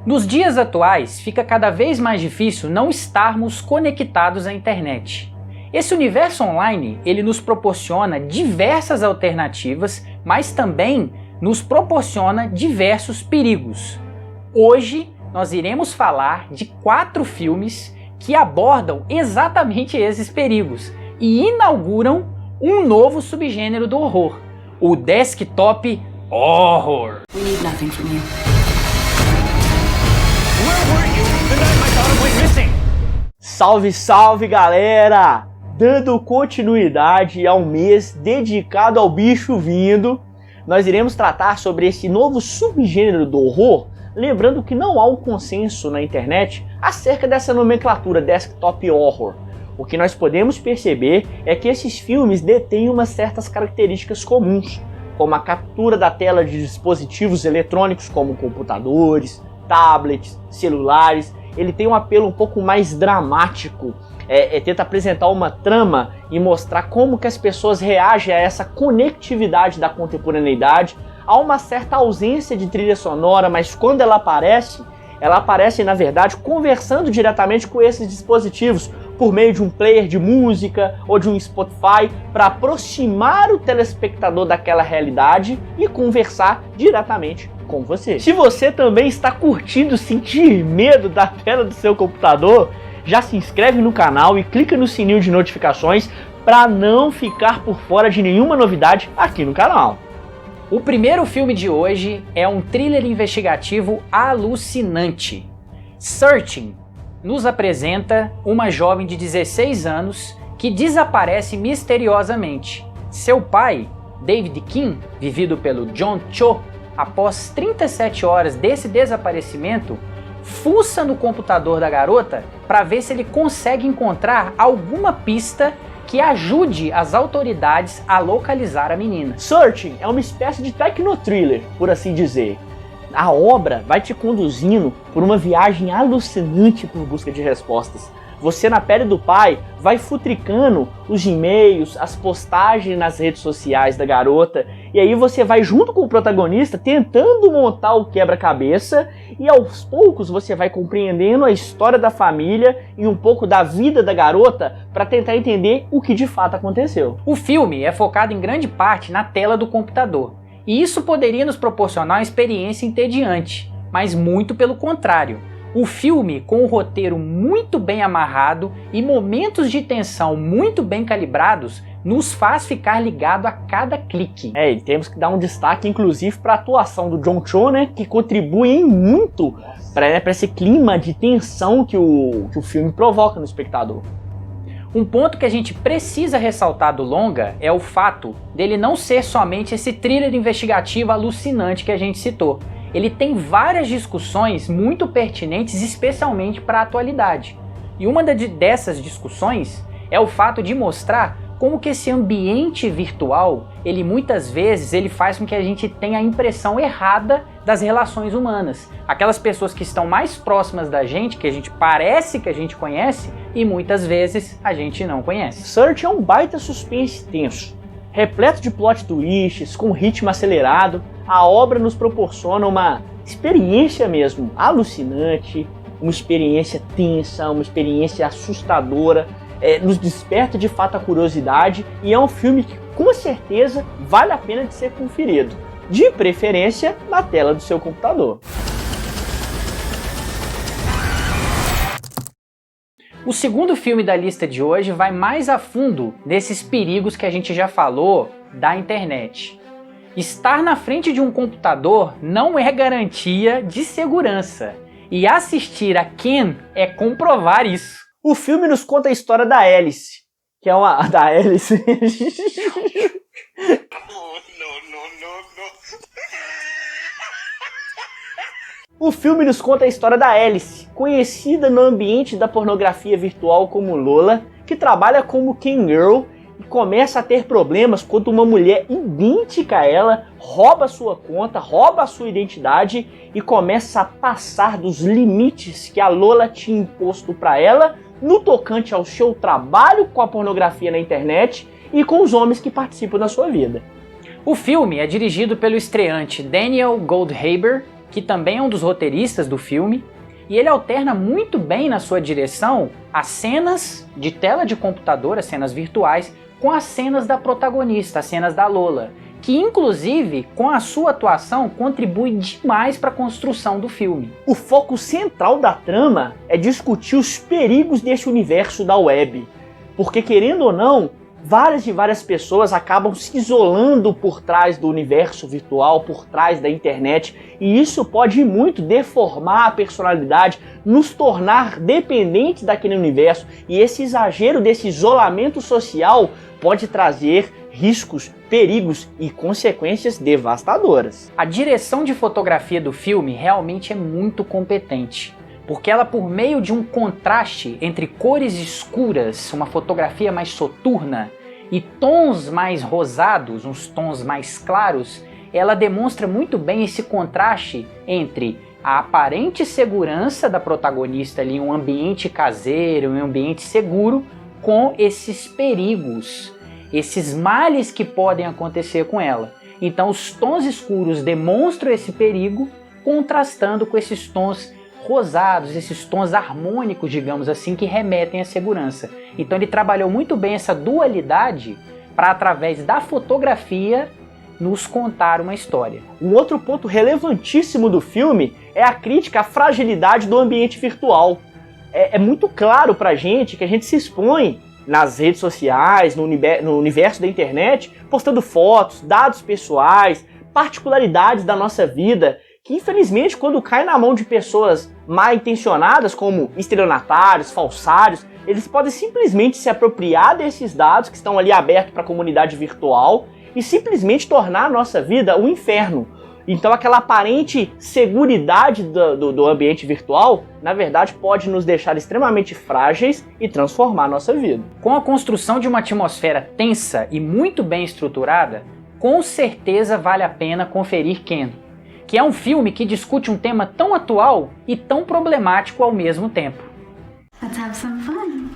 Nos dias atuais, fica cada vez mais difícil não estarmos conectados à internet. Esse universo online, ele nos proporciona diversas alternativas, mas também nos proporciona diversos perigos. Hoje, nós iremos falar de 4 filmes que abordam exatamente esses perigos e inauguram um novo subgênero do horror, o Desktop Horror. We need nothing from you. Where were you the night my daughter went missing? Salve, salve, galera! Dando continuidade ao mês dedicado ao bicho vindo, nós iremos tratar sobre esse novo subgênero do horror, lembrando que não há um consenso na internet acerca dessa nomenclatura Desktop Horror. O que nós podemos perceber é que esses filmes detêm umas certas características comuns, como a captura da tela de dispositivos eletrônicos como computadores, tablets, celulares. Ele tem um apelo um pouco mais dramático, tenta apresentar uma trama e mostrar como que as pessoas reagem a essa conectividade da contemporaneidade. Há uma certa ausência de trilha sonora, mas quando ela aparece na verdade conversando diretamente com esses dispositivos por meio de um player de música ou de um Spotify para aproximar o telespectador daquela realidade e conversar diretamente com você. Se você também está curtindo sentir medo da tela do seu computador, já se inscreve no canal e clica no sininho de notificações para não ficar por fora de nenhuma novidade aqui no canal. O primeiro filme de hoje é um thriller investigativo alucinante. Searching nos apresenta uma jovem de 16 anos que desaparece misteriosamente. Seu pai, David Kim, vivido pelo John Cho, após 37 horas desse desaparecimento, fuça no computador da garota para ver se ele consegue encontrar alguma pista que ajude as autoridades a localizar a menina. Searching é uma espécie de techno-thriller, por assim dizer. A obra vai te conduzindo por uma viagem alucinante por busca de respostas. Você, na pele do pai, vai futricando os e-mails, as postagens nas redes sociais da garota, e aí você vai junto com o protagonista tentando montar o quebra-cabeça, e aos poucos você vai compreendendo a história da família e um pouco da vida da garota para tentar entender o que de fato aconteceu. O filme é focado em grande parte na tela do computador, e isso poderia nos proporcionar uma experiência entediante, mas muito pelo contrário. O filme, com um roteiro muito bem amarrado e momentos de tensão muito bem calibrados, nos faz ficar ligado a cada clique. E temos que dar um destaque, inclusive, para a atuação do John Cho, né, que contribui muito para esse clima de tensão que o filme provoca no espectador. Um ponto que a gente precisa ressaltar do longa é o fato dele não ser somente esse thriller investigativo alucinante que a gente citou. Ele tem várias discussões muito pertinentes, especialmente para a atualidade. E uma dessas discussões é o fato de mostrar como que esse ambiente virtual, ele muitas vezes faz com que a gente tenha a impressão errada das relações humanas. Aquelas pessoas que estão mais próximas da gente, que a gente parece que a gente conhece, e muitas vezes a gente não conhece. Search é um baita suspense tenso, repleto de plot twists, com ritmo acelerado. A obra nos proporciona uma experiência mesmo alucinante, uma experiência tensa, uma experiência assustadora, nos desperta de fato a curiosidade, e é um filme que com certeza vale a pena de ser conferido, de preferência na tela do seu computador. O segundo filme da lista de hoje vai mais a fundo nesses perigos que a gente já falou da internet. Estar na frente de um computador não é garantia de segurança, e assistir a Ken é comprovar isso. O filme nos conta a história da Alice, que é uma... da Alice... O filme nos conta a história da Alice, conhecida no ambiente da pornografia virtual como Lola, que trabalha como Ken Girl e começa a ter problemas quando uma mulher idêntica a ela rouba sua conta, rouba a sua identidade e começa a passar dos limites que a Lola tinha imposto para ela no tocante ao seu trabalho com a pornografia na internet e com os homens que participam da sua vida. O filme é dirigido pelo estreante Daniel Goldhaber que também é um dos roteiristas do filme, e ele alterna muito bem na sua direção as cenas de tela de computador, as cenas virtuais, com as cenas da protagonista, as cenas da Lola, que inclusive com a sua atuação contribui demais para a construção do filme. O foco central da trama é discutir os perigos desse universo da web, porque querendo ou não, várias pessoas acabam se isolando por trás do universo virtual, por trás da internet, e isso pode muito deformar a personalidade, nos tornar dependentes daquele universo, e esse exagero desse isolamento social pode trazer riscos, perigos e consequências devastadoras. A direção de fotografia do filme realmente é muito competente, porque ela, por meio de um contraste entre cores escuras, uma fotografia mais soturna, e tons mais rosados, uns tons mais claros, ela demonstra muito bem esse contraste entre a aparente segurança da protagonista ali, um ambiente caseiro, um ambiente seguro, com esses perigos, esses males que podem acontecer com ela. Então os tons escuros demonstram esse perigo, contrastando com esses tons rosados, esses tons harmônicos, digamos assim, que remetem à segurança. Então ele trabalhou muito bem essa dualidade para, através da fotografia, nos contar uma história. Um outro ponto relevantíssimo do filme é a crítica à fragilidade do ambiente virtual. É muito claro pra gente que a gente se expõe nas redes sociais, no universo da internet, postando fotos, dados pessoais, particularidades da nossa vida, que infelizmente quando cai na mão de pessoas mal intencionadas, como estelionatários, falsários, eles podem simplesmente se apropriar desses dados que estão ali abertos para a comunidade virtual e simplesmente tornar a nossa vida um inferno. Então aquela aparente seguridade do ambiente virtual, na verdade, pode nos deixar extremamente frágeis e transformar a nossa vida. Com a construção de uma atmosfera tensa e muito bem estruturada, com certeza vale a pena conferir Ken, que é um filme que discute um tema tão atual e tão problemático ao mesmo tempo. Let's have some fun.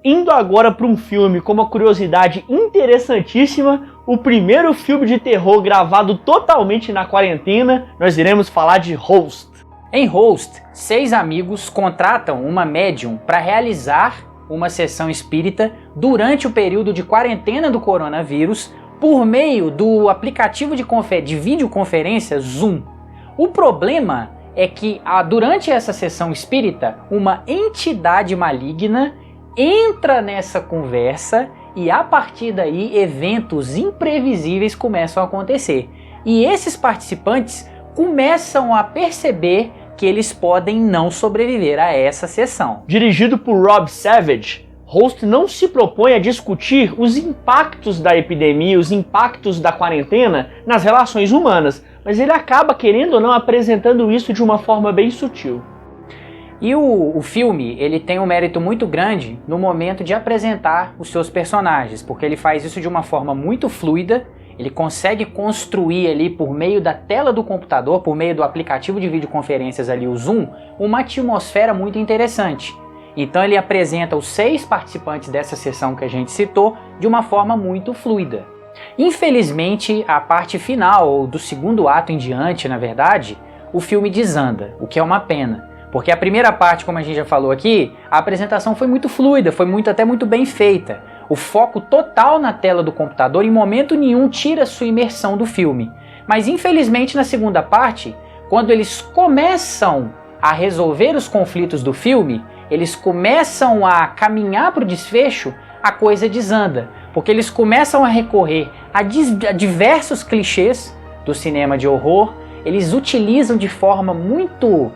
Indo agora para um filme com uma curiosidade interessantíssima, o primeiro filme de terror gravado totalmente na quarentena, nós iremos falar de Host. Em Host, 6 amigos contratam uma médium para realizar uma sessão espírita durante o período de quarentena do coronavírus, por meio do aplicativo de videoconferência Zoom. O problema é que durante essa sessão espírita, uma entidade maligna entra nessa conversa e a partir daí eventos imprevisíveis começam a acontecer. E esses participantes começam a perceber que eles podem não sobreviver a essa sessão. Dirigido por Rob Savage, Host não se propõe a discutir os impactos da epidemia, os impactos da quarentena nas relações humanas, mas ele acaba, querendo ou não, apresentando isso de uma forma bem sutil. E o filme, ele tem um mérito muito grande no momento de apresentar os seus personagens, porque ele faz isso de uma forma muito fluida, ele consegue construir ali por meio da tela do computador, por meio do aplicativo de videoconferências ali, o Zoom, uma atmosfera muito interessante. Então ele apresenta os 6 participantes dessa sessão que a gente citou de uma forma muito fluida. Infelizmente, a parte final, ou do segundo ato em diante, na verdade, o filme desanda, o que é uma pena. Porque a primeira parte, como a gente já falou aqui, a apresentação foi muito fluida, foi até muito bem feita. O foco total na tela do computador em momento nenhum tira sua imersão do filme. Mas infelizmente na segunda parte, quando eles começam a resolver os conflitos do filme, eles começam a caminhar para o desfecho, a coisa desanda. Porque eles começam a recorrer a diversos clichês do cinema de horror, eles utilizam de forma muito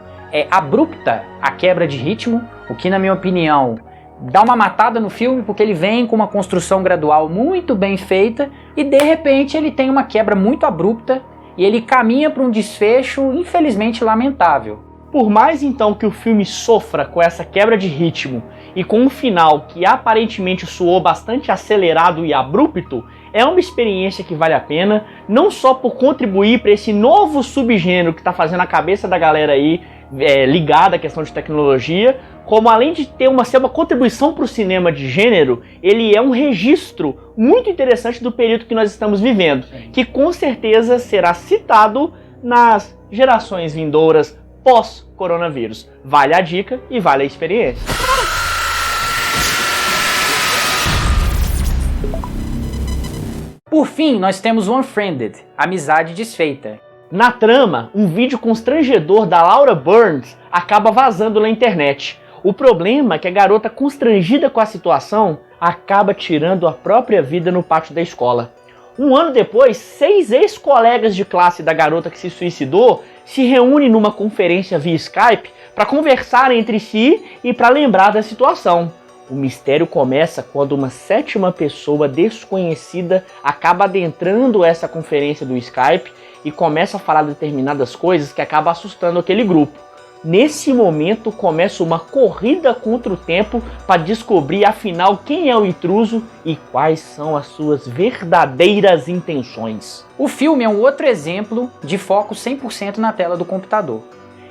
abrupta a quebra de ritmo, o que na minha opinião dá uma matada no filme, porque ele vem com uma construção gradual muito bem feita e de repente ele tem uma quebra muito abrupta e ele caminha para um desfecho infelizmente lamentável. Por mais então que o filme sofra com essa quebra de ritmo e com um final que aparentemente soou bastante acelerado e abrupto, é uma experiência que vale a pena, não só por contribuir para esse novo subgênero que está fazendo a cabeça da galera aí ligada à questão de tecnologia, como além de ser uma contribuição para o cinema de gênero, ele é um registro muito interessante do período que nós estamos vivendo, que com certeza será citado nas gerações vindouras pós-coronavírus. Vale a dica e vale a experiência. Por fim, nós temos o Unfriended, Amizade Desfeita. Na trama, um vídeo constrangedor da Laura Burns acaba vazando na internet. O problema é que a garota, constrangida com a situação, acaba tirando a própria vida no pátio da escola. Um ano depois, 6 ex-colegas de classe da garota que se suicidou se reúnem numa conferência via Skype para conversar entre si e para lembrar da situação. O mistério começa quando uma 7ª pessoa desconhecida acaba adentrando essa conferência do Skype e começa a falar determinadas coisas que acaba assustando aquele grupo. Nesse momento começa uma corrida contra o tempo para descobrir afinal quem é o intruso e quais são as suas verdadeiras intenções. O filme é um outro exemplo de foco 100% na tela do computador.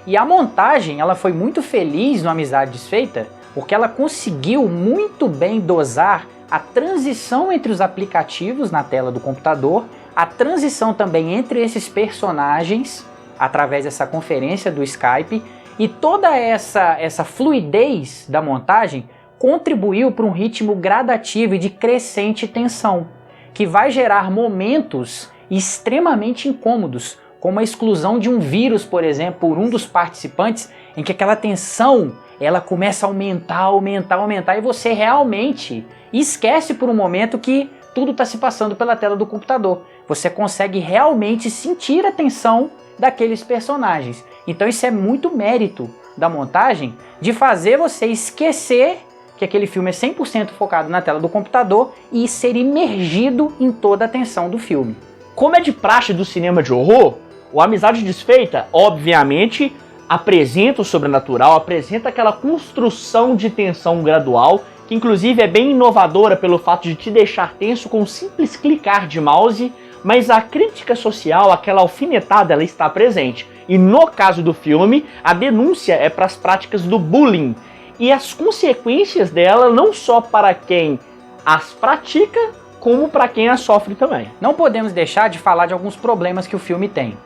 E a montagem ela foi muito feliz no Amizade Desfeita, porque ela conseguiu muito bem dosar a transição entre os aplicativos na tela do computador, a transição também entre esses personagens, através dessa conferência do Skype, e toda essa fluidez da montagem contribuiu para um ritmo gradativo e de crescente tensão, que vai gerar momentos extremamente incômodos, como a exclusão de um vírus, por exemplo, por um dos participantes, em que aquela tensão ela começa a aumentar, e você realmente esquece por um momento que tudo está se passando pela tela do computador. Você consegue realmente sentir a tensão daqueles personagens. Então isso é muito mérito da montagem, de fazer você esquecer que aquele filme é 100% focado na tela do computador e ser imergido em toda a tensão do filme. Como é de praxe do cinema de horror, o Amizade Desfeita, obviamente, apresenta o sobrenatural, apresenta aquela construção de tensão gradual, que inclusive é bem inovadora pelo fato de te deixar tenso com um simples clicar de mouse, mas a crítica social, aquela alfinetada, ela está presente. E no caso do filme, a denúncia é para as práticas do bullying e as consequências dela não só para quem as pratica, como para quem as sofre também. Não podemos deixar de falar de alguns problemas que o filme tem.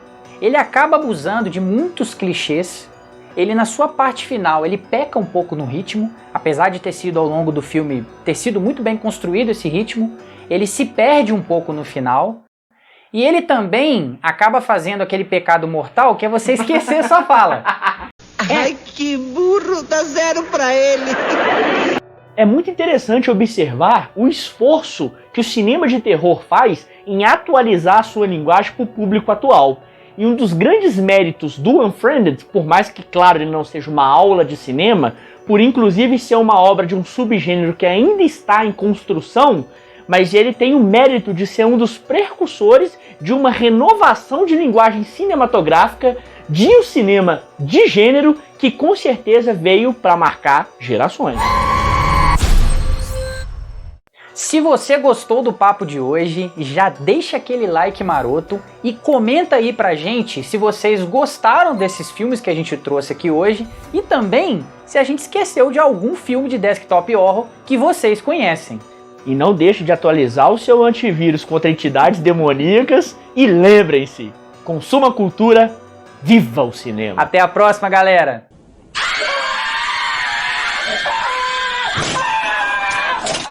Ele acaba abusando de muitos clichês. Ele, na sua parte final, ele peca um pouco no ritmo, apesar de ter sido ao longo do filme, ter sido muito bem construído esse ritmo, ele se perde um pouco no final. E ele também acaba fazendo aquele pecado mortal que é você esquecer sua fala. Ai, que burro, dá 0 pra ele. É muito interessante observar o esforço que o cinema de terror faz em atualizar a sua linguagem para o público atual. E um dos grandes méritos do Unfriended, por mais que, claro, ele não seja uma aula de cinema, por inclusive ser uma obra de um subgênero que ainda está em construção, mas ele tem o mérito de ser um dos precursores de uma renovação de linguagem cinematográfica de um cinema de gênero que com certeza veio para marcar gerações. Se você gostou do papo de hoje, já deixa aquele like maroto e comenta aí pra gente se vocês gostaram desses filmes que a gente trouxe aqui hoje e também se a gente esqueceu de algum filme de desktop horror que vocês conhecem. E não deixe de atualizar o seu antivírus contra entidades demoníacas e lembrem-se, consuma cultura, viva o cinema! Até a próxima, galera!